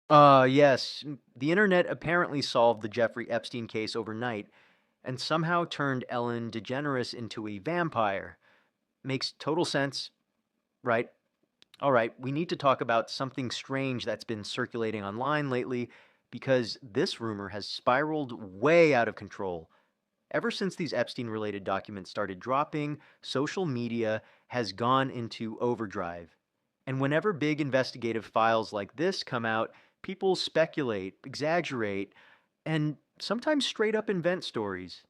Yes. The internet apparently solved the Jeffrey Epstein case overnight and somehow turned Ellen DeGeneres into a vampire. Makes total sense, right? All right, we need to talk about something strange that's been circulating online lately because this rumor has spiraled way out of control. Ever since these Epstein related documents started dropping, social media has gone into overdrive. And whenever big investigative files like this come out, people speculate, exaggerate, and sometimes straight up invent stories.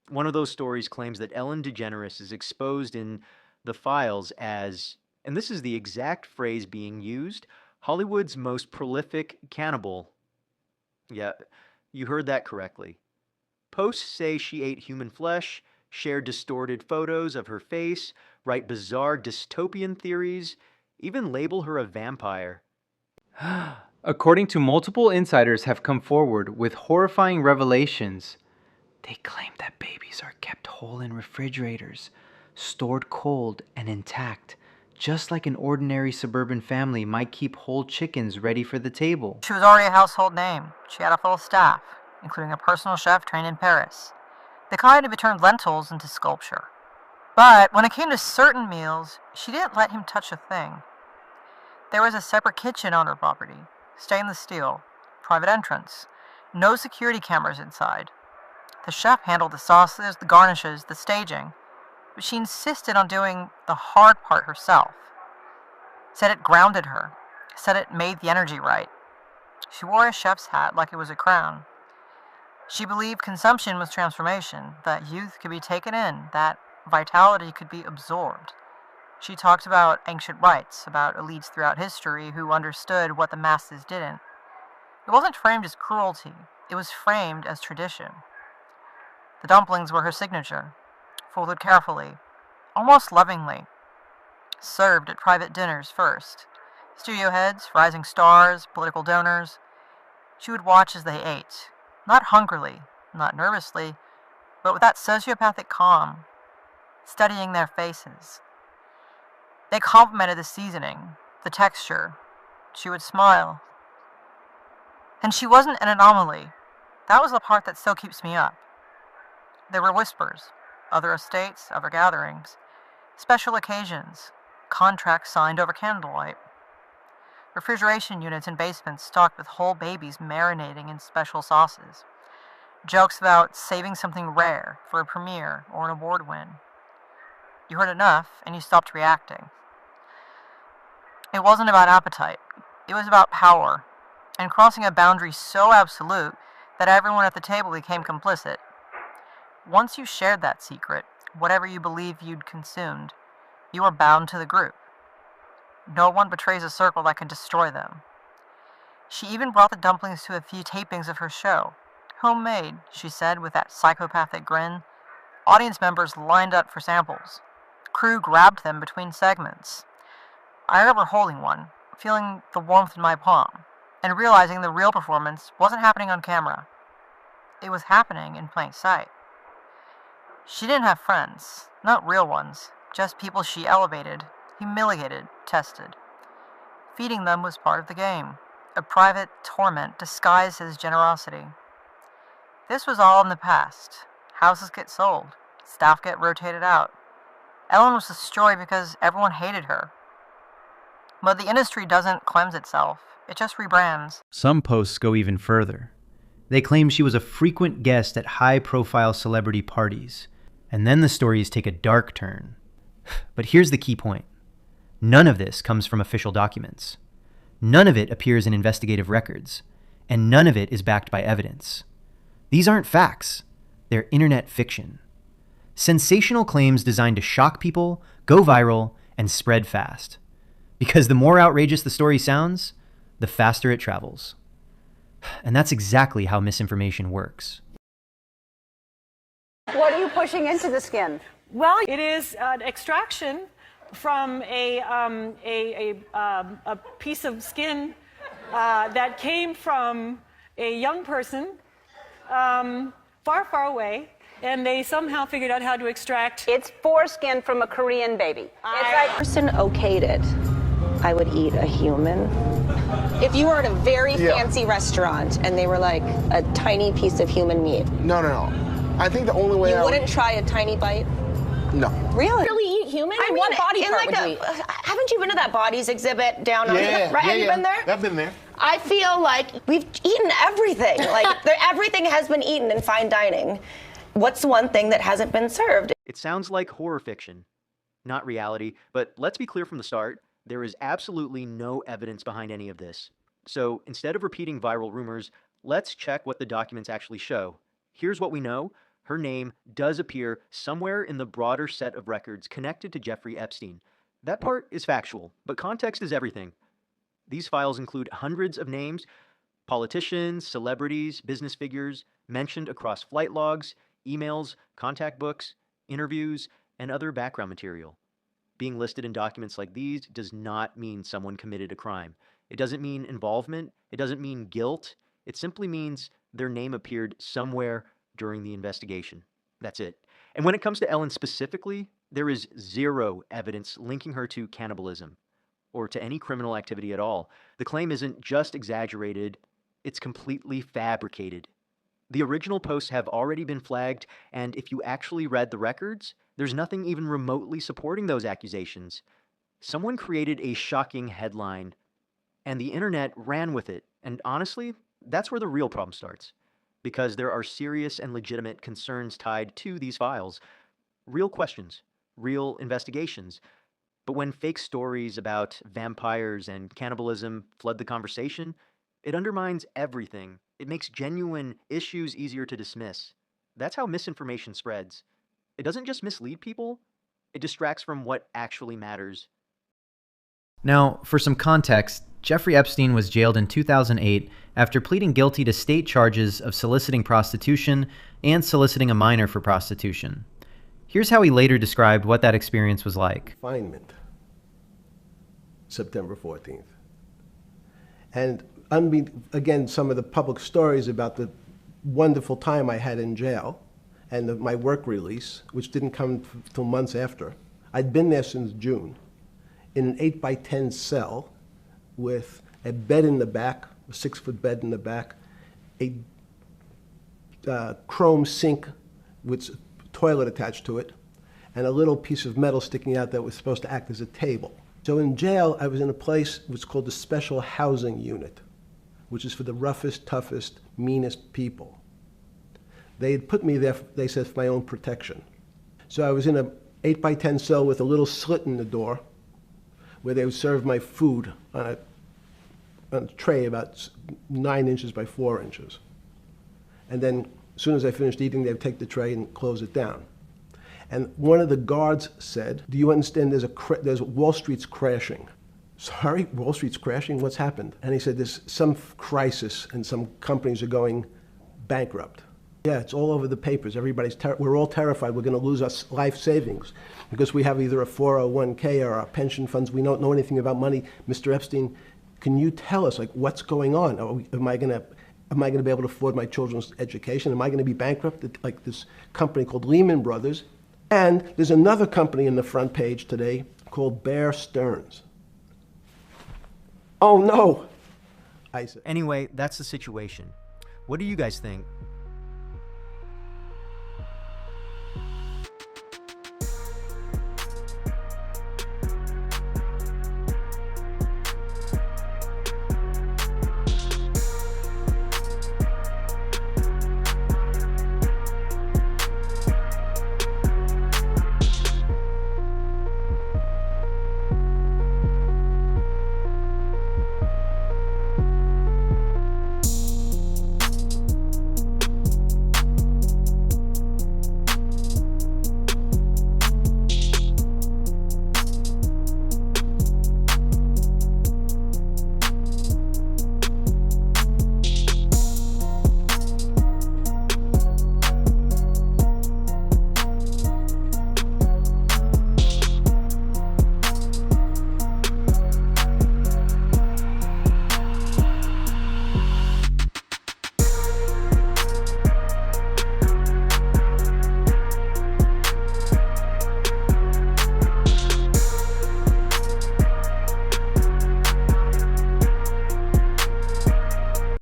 One of those stories claims that Ellen DeGeneres is exposed in the files as, and this is the exact phrase being used, Hollywood's most prolific cannibal. Yeah, you heard that correctly. Posts say she ate human flesh, share distorted photos of her face, write bizarre dystopian theories, even label her a vampire. According to multiple insiders have come forward with horrifying revelations. They claim that babies are kept whole in refrigerators, stored cold and intact, just like an ordinary suburban family might keep whole chickens ready for the table. She was already a household name. She had a full staff, including a personal chef trained in Paris. The kind who turned lentils into sculpture. But when it came to certain meals, she didn't let him touch a thing. There was a separate kitchen on her property, stainless steel, private entrance, no security cameras inside. The chef handled the sauces, the garnishes, the staging, but she insisted on doing the hard part herself. Said it grounded her, said it made the energy right. She wore a chef's hat like it was a crown. She believed consumption was transformation, that youth could be taken in, that vitality could be absorbed. She talked about ancient rites, about elites throughout history who understood what the masses didn't. It wasn't framed as cruelty, it was framed as tradition. The dumplings were her signature, folded carefully, almost lovingly, served at private dinners first. Studio heads, rising stars, political donors. She would watch as they ate, not hungrily, not nervously, but with that sociopathic calm, studying their faces. They complimented the seasoning, the texture. She would smile. And she wasn't an anomaly. That was the part that still keeps me up. There were whispers, other estates, other gatherings, special occasions, contracts signed over candlelight, refrigeration units in basements stocked with whole babies marinating in special sauces, jokes about saving something rare for a premiere or an award win. You heard enough, and you stopped reacting. It wasn't about appetite. It was about power, and crossing a boundary so absolute that everyone at the table became complicit. Once you shared that secret, whatever you believed you'd consumed, you were bound to the group. No one betrays a circle that can destroy them. She even brought the dumplings to a few tapings of her show. Homemade, she said with that psychopathic grin. Audience members lined up for samples. Crew grabbed them between segments. I remember holding one, feeling the warmth in my palm, and realizing the real performance wasn't happening on camera. It was happening in plain sight. She didn't have friends, not real ones, just people she elevated, humiliated, tested. Feeding them was part of the game, a private torment disguised as generosity. This was all in the past. Houses get sold, staff get rotated out. Ellen was destroyed because everyone hated her. But the industry doesn't cleanse itself, it just rebrands. Some posts go even further. They claim she was a frequent guest at high-profile celebrity parties. And then the stories take a dark turn. But here's the key point. None of this comes from official documents. None of it appears in investigative records. And none of it is backed by evidence. These aren't facts. They're internet fiction. Sensational claims designed to shock people, go viral, and spread fast. Because the more outrageous the story sounds, the faster it travels. And that's exactly how misinformation works. What are you pushing into the skin? Well, it is an extraction from a piece of skin that came from a young person far, far away, and they somehow figured out how to extract. It's foreskin from a Korean baby. It's like Person okayed it, I would eat a human. If you were at a very Yeah. fancy restaurant and they were like a tiny piece of human meat, No. I think the only way you I wouldn't try a tiny bite? No. Really? Really eat human? I mean, What body in part like would you eat? haven't you been to that bodies exhibit down on Yeah. right? Have you yeah. been there? I've been there. I feel like we've eaten everything. Like everything has been eaten in fine dining. What's one thing that hasn't been served? It sounds like horror fiction, not reality, but let's be clear from the start, there is absolutely no evidence behind any of this. So instead of repeating viral rumors, let's check what the documents actually show. Here's what we know. Her name does appear somewhere in the broader set of records connected to Jeffrey Epstein. That part is factual, but context is everything. These files include hundreds of names, politicians, celebrities, business figures, mentioned across flight logs, emails, contact books, interviews, and other background material. Being listed in documents like these does not mean someone committed a crime. It doesn't mean involvement. It doesn't mean guilt. It simply means their name appeared somewhere during the investigation. That's it. And when it comes to Ellen specifically, there is zero evidence linking her to cannibalism or to any criminal activity at all. The claim isn't just exaggerated, it's completely fabricated. The original posts have already been flagged, and if you actually read the records, there's nothing even remotely supporting those accusations. Someone created a shocking headline, and the internet ran with it. And honestly, that's where the real problem starts. Because there are serious and legitimate concerns tied to these files. Real questions, real investigations. But when fake stories about vampires and cannibalism flood the conversation, it undermines everything. It makes genuine issues easier to dismiss. That's how misinformation spreads. It doesn't just mislead people, it distracts from what actually matters. Now, for some context, Jeffrey Epstein was jailed in 2008 after pleading guilty to state charges of soliciting prostitution and soliciting a minor for prostitution. Here's how he later described what that experience was like. Confinement, September 14th. And again, some of the public stories about the wonderful time I had in jail and my work release, which didn't come till months after. I'd been there since June in an 8x10 cell with a bed in the back, a 6-foot bed in the back, a chrome sink with a toilet attached to it, and a little piece of metal sticking out that was supposed to act as a table. So in jail, I was in a place which was called the Special Housing Unit, which is for the roughest, toughest, meanest people. They had put me there, they said, for my own protection. So I was in an 8x10 cell with a little slit in the door where they would serve my food on a tray about 9 inches by 4 inches. And then as soon as I finished eating, they would take the tray and close it down. And one of the guards said, "Do you understand there's Wall Street's crashing?" "Sorry, Wall Street's crashing? What's happened?" And he said, "There's some crisis and some companies are going bankrupt." Yeah, it's all over the papers. We're all terrified we're going to lose our life savings because we have either a 401k or our pension funds. We don't know anything about money. Mr. Epstein, can you tell us, like, what's going on? Am I going to be able to afford my children's education? Am I going to be bankrupt like this company called Lehman Brothers? And there's another company in the front page today called Bear Stearns. Oh no, I said. Anyway, that's the situation. What do you guys think?